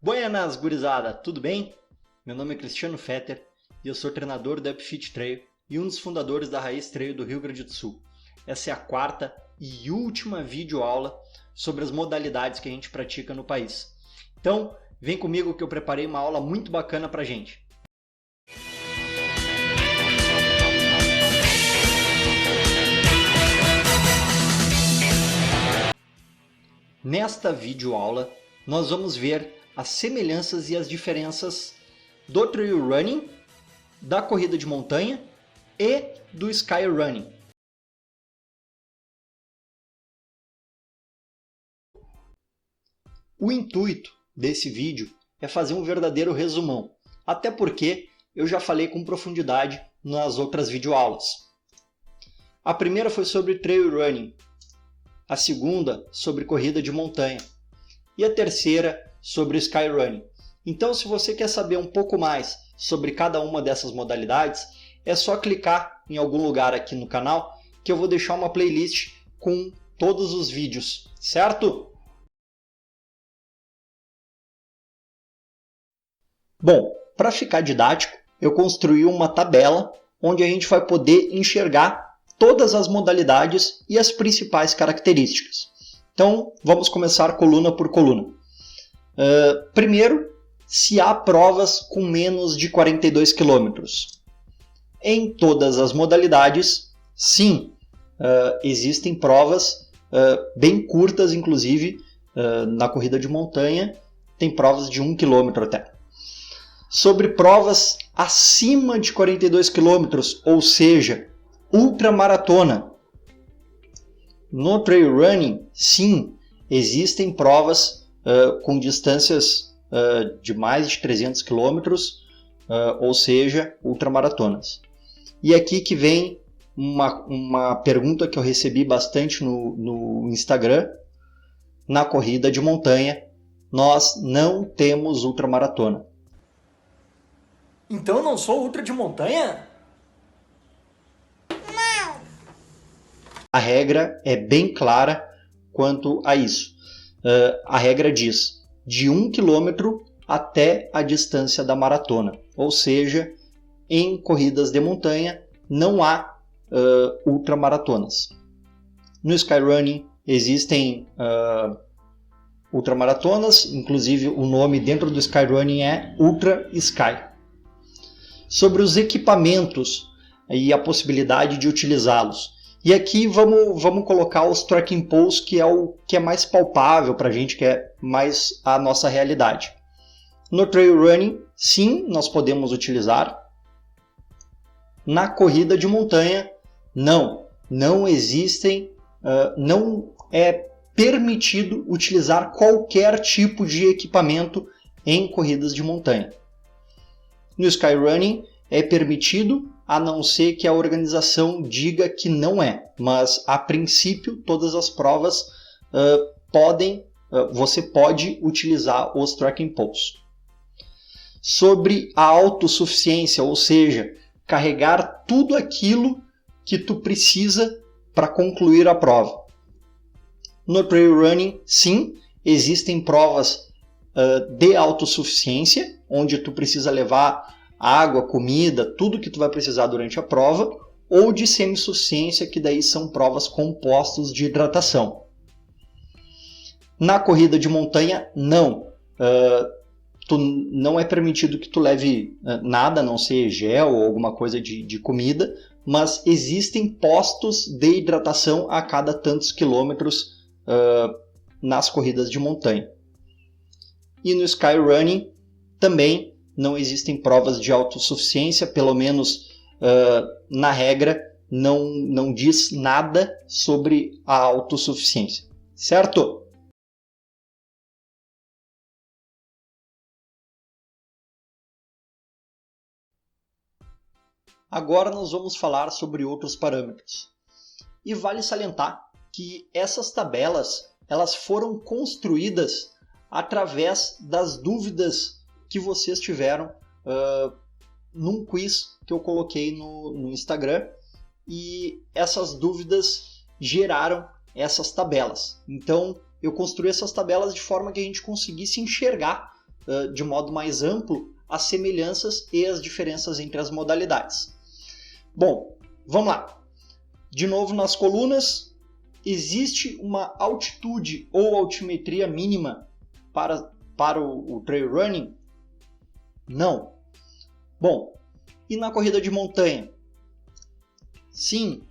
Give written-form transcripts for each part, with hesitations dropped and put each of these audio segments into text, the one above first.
Buenas, gurizada, tudo bem? Meu nome é Cristiano Fetter e eu sou treinador do Upfit Trail e um dos fundadores da Raiz Trail do Rio Grande do Sul. Essa é a quarta e última videoaula sobre as modalidades que a gente pratica no país. Então, vem comigo que eu preparei uma aula muito bacana pra gente. Nesta videoaula, nós vamos ver as semelhanças e as diferenças do trail running, da corrida de montanha e do sky running. O intuito desse vídeo é fazer um verdadeiro resumão, até porque eu já falei com profundidade nas outras videoaulas. A primeira foi sobre trail running, a segunda sobre corrida de montanha e a terceira sobre skyrunning. Então, se você quer saber um pouco mais sobre cada uma dessas modalidades, é só clicar em algum lugar aqui no canal que eu vou deixar uma playlist com todos os vídeos, certo? Bom, para ficar didático, eu construí uma tabela onde a gente vai poder enxergar todas as modalidades e as principais características. Então, vamos começar coluna por coluna. Primeiro, se há provas com menos de 42 km. Em todas as modalidades, sim, existem provas bem curtas, inclusive na corrida de montanha, tem provas de 1 km até. Sobre provas acima de 42 km, ou seja, ultramaratona. No trail running, sim, existem provas com distâncias de mais de 300 km, ou seja, ultramaratonas. E aqui que vem uma pergunta que eu recebi bastante no Instagram. Na corrida de montanha, nós não temos ultramaratona. Então não sou ultra de montanha? A regra é bem clara quanto a isso. A regra diz de 1 km até a distância da maratona. Ou seja, em corridas de montanha não há ultramaratonas. No skyrunning existem ultramaratonas, inclusive o nome dentro do skyrunning é Ultra Sky. Sobre os equipamentos e a possibilidade de utilizá-los. E aqui vamos colocar os trekking poles, que é o que é mais palpável para a gente, que é mais a nossa realidade. No trail running, sim, nós podemos utilizar. Na corrida de montanha, não existem, não é permitido utilizar qualquer tipo de equipamento em corridas de montanha. No skyrunning é permitido, a não ser que a organização diga que não é. Mas, a princípio, todas as provas você pode utilizar os trekking poles. Sobre a autossuficiência, ou seja, carregar tudo aquilo que tu precisa para concluir a prova. No trail running, sim, existem provas de autossuficiência, onde tu precisa levar água, comida, tudo que tu vai precisar durante a prova, ou de semissuficiência, que daí são provas com postos de hidratação. Na corrida de montanha, não. Não é permitido que tu leve nada, a não ser gel ou alguma coisa de comida, mas existem postos de hidratação a cada tantos quilômetros nas corridas de montanha. E no skyrunning também não existem provas de autossuficiência, pelo menos na regra não diz nada sobre a autossuficiência, certo? Agora nós vamos falar sobre outros parâmetros. E vale salientar que essas tabelas elas foram construídas através das dúvidas que vocês tiveram num quiz que eu coloquei no Instagram, e essas dúvidas geraram essas tabelas. Então eu construí essas tabelas de forma que a gente conseguisse enxergar de modo mais amplo as semelhanças e as diferenças entre as modalidades. Bom, vamos lá. De novo nas colunas, existe uma altitude ou altimetria mínima para o trail running? Não. Bom, e na corrida de montanha? Sim,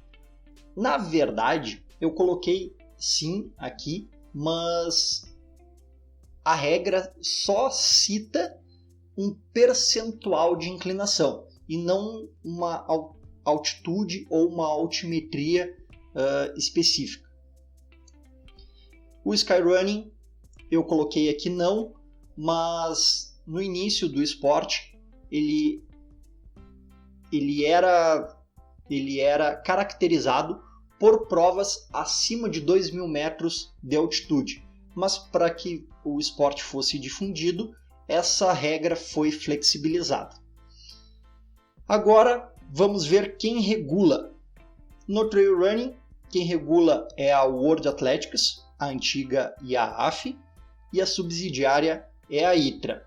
na verdade eu coloquei sim aqui, mas a regra só cita um percentual de inclinação e não uma altitude ou uma altimetria específica. O skyrunning eu coloquei aqui não, mas no início do esporte ele era caracterizado por provas acima de 2.000 metros de altitude, mas para que o esporte fosse difundido, essa regra foi flexibilizada. Agora vamos ver quem regula. No trail running, quem regula é a World Athletics, a antiga IAAF, e a subsidiária é a ITRA.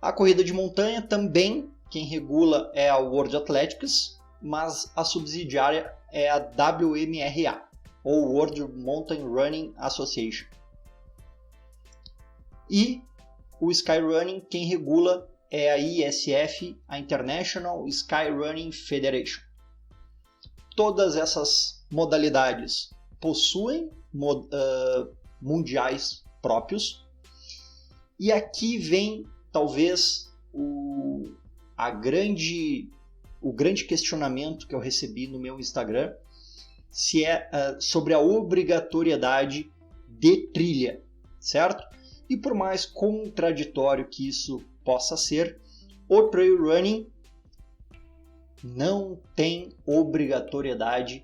A corrida de montanha também, quem regula é a World Athletics, mas a subsidiária é a WMRA, ou World Mountain Running Association. E o Skyrunning, quem regula é a ISF, a International Skyrunning Federation. Todas essas modalidades possuem mundiais próprios. E aqui vem talvez o grande questionamento que eu recebi no meu Instagram, se é sobre a obrigatoriedade de trilha, certo? E por mais contraditório que isso possa ser, o trail running não tem obrigatoriedade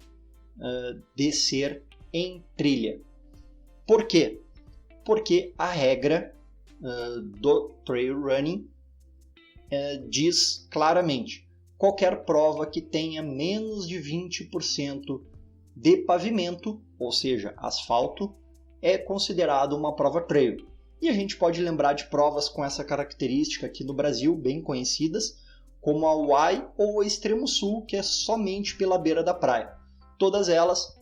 de ser em trilha. Por quê? Porque a regra do trail running diz claramente: qualquer prova que tenha menos de 20% de pavimento, ou seja, asfalto, é considerado uma prova trail. E a gente pode lembrar de provas com essa característica aqui no Brasil, bem conhecidas, como a UAI ou a Extremo Sul, que é somente pela beira da praia. Todas elas,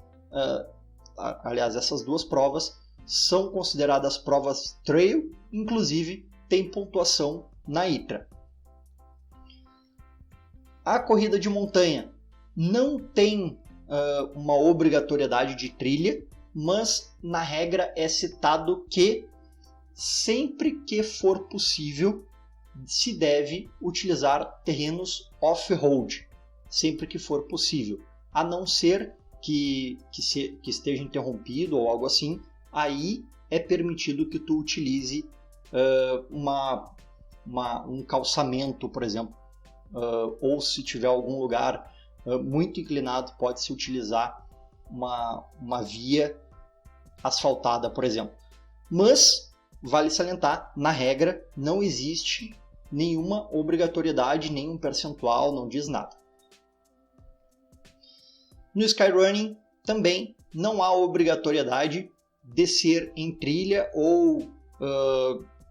aliás, essas duas provas, são consideradas provas trail, inclusive tem pontuação na ITRA. A corrida de montanha não tem uma obrigatoriedade de trilha, mas na regra é citado que sempre que for possível se deve utilizar terrenos off-road, sempre que for possível, a não ser que esteja interrompido ou algo assim, aí é permitido que tu utilize um calçamento, por exemplo, ou se tiver algum lugar muito inclinado, pode-se utilizar uma via asfaltada, por exemplo. Mas, vale salientar, na regra não existe nenhuma obrigatoriedade, nenhum percentual, não diz nada. No skyrunning também não há obrigatoriedade de ser em trilha ou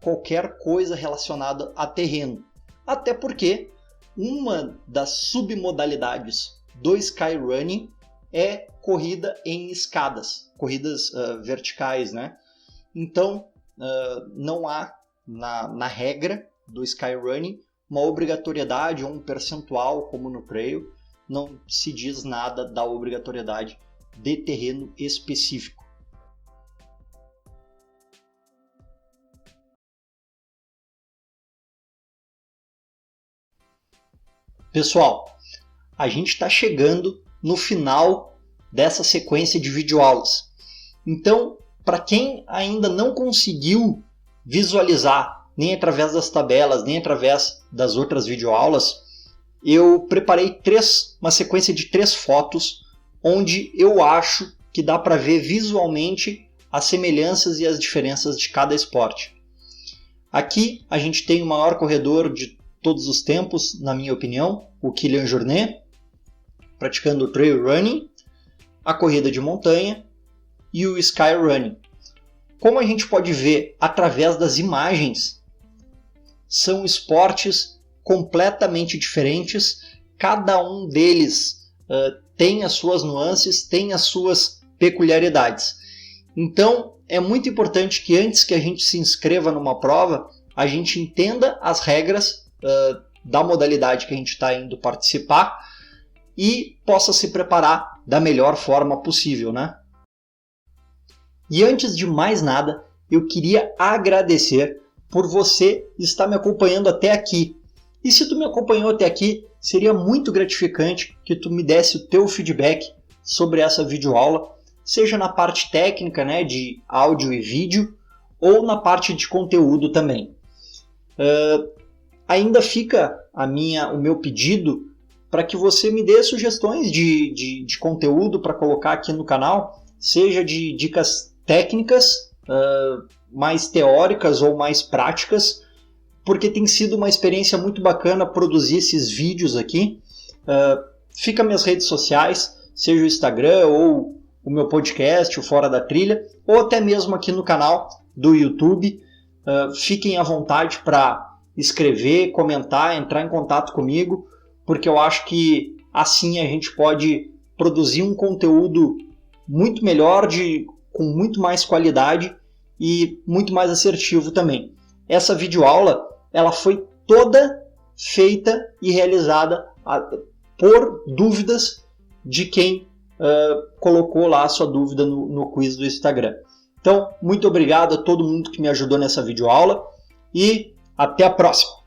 qualquer coisa relacionada a terreno. Até porque uma das submodalidades do skyrunning é corrida em escadas, corridas verticais, né? Então, não há na regra do skyrunning uma obrigatoriedade ou um percentual como no trail, não se diz nada da obrigatoriedade de terreno específico. Pessoal, a gente está chegando no final dessa sequência de videoaulas. Então, para quem ainda não conseguiu visualizar, nem através das tabelas, nem através das outras videoaulas, eu preparei uma sequência de 3 fotos, onde eu acho que dá para ver visualmente as semelhanças e as diferenças de cada esporte. Aqui a gente tem o maior corredor de todos os tempos, na minha opinião, o Kilian Jornet, praticando o trail running, a corrida de montanha e o skyrunning. como a gente pode ver através das imagens, são esportes completamente diferentes, cada um deles tem as suas nuances, tem as suas peculiaridades. Então, é muito importante que antes que a gente se inscreva numa prova, a gente entenda as regras da modalidade que a gente está indo participar e possa se preparar da melhor forma possível, né? E antes de mais nada, eu queria agradecer por você estar me acompanhando até aqui. E se tu me acompanhou até aqui, seria muito gratificante que tu me desse o teu feedback sobre essa videoaula, seja na parte técnica, né, de áudio e vídeo, ou na parte de conteúdo também. Ainda fica o meu pedido para que você me dê sugestões de conteúdo para colocar aqui no canal, seja de dicas técnicas, mais teóricas ou mais práticas, porque tem sido uma experiência muito bacana produzir esses vídeos aqui. Fica minhas redes sociais, seja o Instagram ou o meu podcast, o Fora da Trilha, ou até mesmo aqui no canal do YouTube. Fiquem à vontade para escrever, comentar, entrar em contato comigo, porque eu acho que assim a gente pode produzir um conteúdo muito melhor, com muito mais qualidade e muito mais assertivo também. Essa videoaula ela foi toda feita e realizada por dúvidas de quem colocou lá a sua dúvida no quiz do Instagram. Então, muito obrigado a todo mundo que me ajudou nessa videoaula e até a próxima!